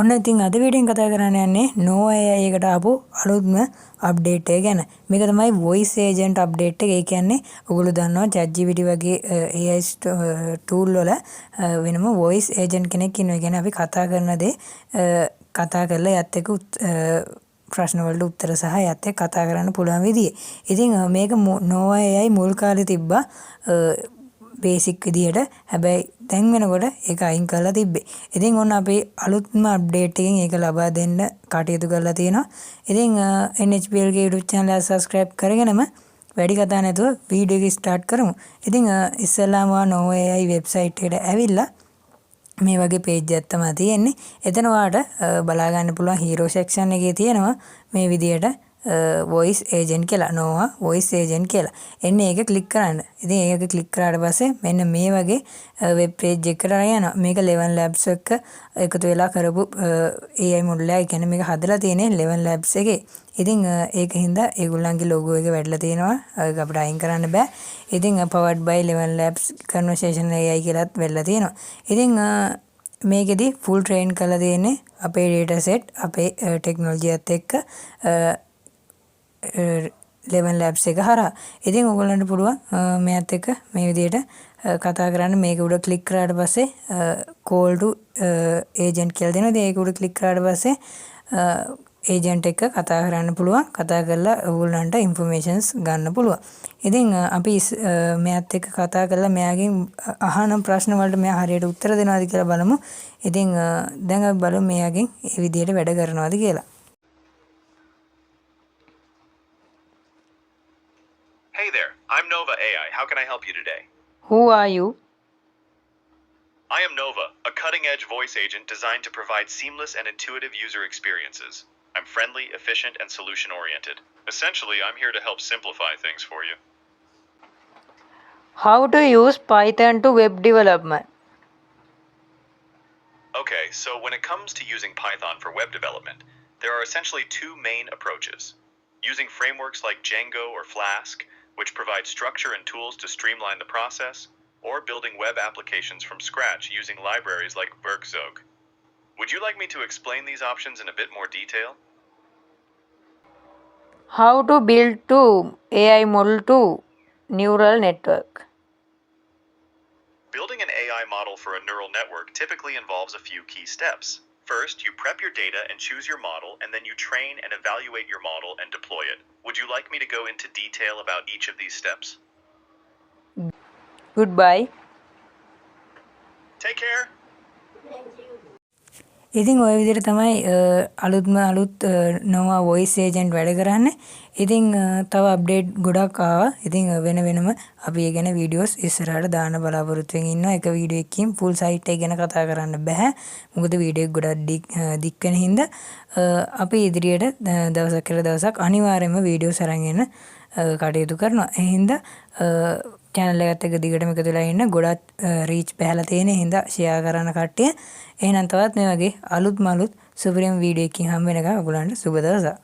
ඔන්න ඉතින් අද වීඩියෝෙන් කතා කරන්න යන්නේ Nova AI එකට ආපු අලුත්ම අප්ඩේට් එක ගැන. මේක තමයි voice agent update එක. ඒ කියන්නේ ඔයගොල්ලෝ දන්නවා ChatGPT වගේ AI tool වල වෙනම voice agent කෙනෙක් ඉන්නවා. ඒ කියන්නේ අපි කතා කරන දේ කතා කරලා යත් එක්ක ප්‍රශ්න වලට උත්තර සහ යත් එක්ක කතා කරන්න පුළුවන් විදිය. ඉතින් මේක Nova AI මුල් කාලේ තිබ්බා බේසික් විදියට. හැබැයි දැන් වෙනකොට ඒක අයින් කරලා තිබ්බේ. ඉතින් ඔන්න අපි අලුත්ම අප්ඩේට් එකකින් ඒක ලබා දෙන්න කටයුතු කරලා තියෙනවා. ඉතින් NHPL ගේ YouTube channel එක subscribe කරගෙනම වැඩි කතා නැතුව වීඩියෝ එක ස්ටාර්ට් කරමු. ඉතින් ඉස්සෙල්ලාම Nova AI website එකට ඇවිල්ලා මේ වගේ page එකක් තමයි තියෙන්නේ. එතන ඔයාලට බලා ගන්න පුළුවන් hero section එකේ තියෙනවා මේ විදියට voice agent කියලා Nova voice agent කියලා. එන්නේ ඒක ක්ලික් කරන්න. ඉතින් ඒක ක්ලික් කරාට පස්සේ මෙන්න මේ වගේ web page එකකට යනවා. මේක 11 labs එක එකතු වෙලා කරපු AI මොඩල් එක. ඒ කියන්නේ මේක හදලා තියෙන්නේ 11 labs එකේ. ඉතින් ඒකින්ද ඒගොල්ලන්ගේ logo එක වැටලා තියෙනවා. ඒක අපිට අයින් කරන්න බෑ. ඉතින් powered by 11 labs conversation AI කියලාත් වෙලා තියෙනවා. ඉතින් මේකෙදි full train කරලා තියෙන්නේ අපේ data set අපේ technology එකත් එක්ක 11 labs එක හරහා. ඉතින් ඔයගොල්ලන්ට පුළුවන් මෙයත් එක්ක මේ විදිහට කතා කරන්න. මේක උඩ ක්ලික් කරාට පස්සේ call to agent කියලා දෙනවා. ඉතින් ඒක උඩ ක්ලික් කරාට පස්සේ agent එක කතා කරන්න පුළුවන්. කතා කරලා ඔයගොල්ලන්ට informations ගන්න පුළුවන්. ඉතින් අපි මෙයත් එක්ක කතා කරලා මෙයාගෙන් අහන ප්‍රශ්න වලට මෙයා හරියට උත්තර දෙනවද කියලා බලමු. ඉතින් දැන් අපි බලමු මෙයාගෙන් මේ විදිහට වැඩ කරනවද කියලා. Hey there, I'm Nova AI. How can I help you today? Who are you? I am Nova, a cutting-edge voice agent designed to provide seamless and intuitive user experiences. I'm friendly, efficient, and solution-oriented. Essentially, I'm here to help simplify things for you. How to use Python to web development? Okay, so when it comes to using Python for web development, there are essentially two main approaches. Using frameworks like Django or Flask, which provide structure and tools to streamline the process, or building web applications from scratch using libraries like Bergzog. Would you like me to explain these options in a bit more detail? How to build to AI model to neural network? Building an AI model for a neural network typically involves a few key steps. First, you prep your data and choose your model, and then you train and evaluate your model and deploy it. Would you like me to go into detail about each of these steps? Goodbye. Take care. ඉතින් ඔය විදිහට තමයි අලුත් Nova voice agent වැඩ කරන්නේ. ඉතින් තව update ගොඩක් ආවා. ඉතින් වෙන වෙනම අපි ඒ ගැන වීඩියෝස් ඉස්සරහට දාන්න බලාපොරොත්තු වෙමින් ඉන්නවා. එක වීඩියෝ එකකින් full site එක ගැන කතා කරන්න බෑ. මොකද වීඩියෝ එක ගොඩක් දික් වෙන හින්දා අපි ඉදිරියට දවසක් කියලා දවසක් අනිවාර්යයෙන්ම වීඩියෝස් අරන් එන්න කටයුතු කරනවා. ඒ හින්දා channel එකත් එක්ක දිගටම එකතු වෙලා ඉන්න. ගොඩක් reach බහලා තියෙන හින්දා share කරන කට්ටිය. එහෙනම් තවත් මේ වගේ අලුත් සුපිරිම වීඩියෝ එකකින් හම්බ වෙනකම් ඔයගොල්ලන්ට සුබ දවසක්.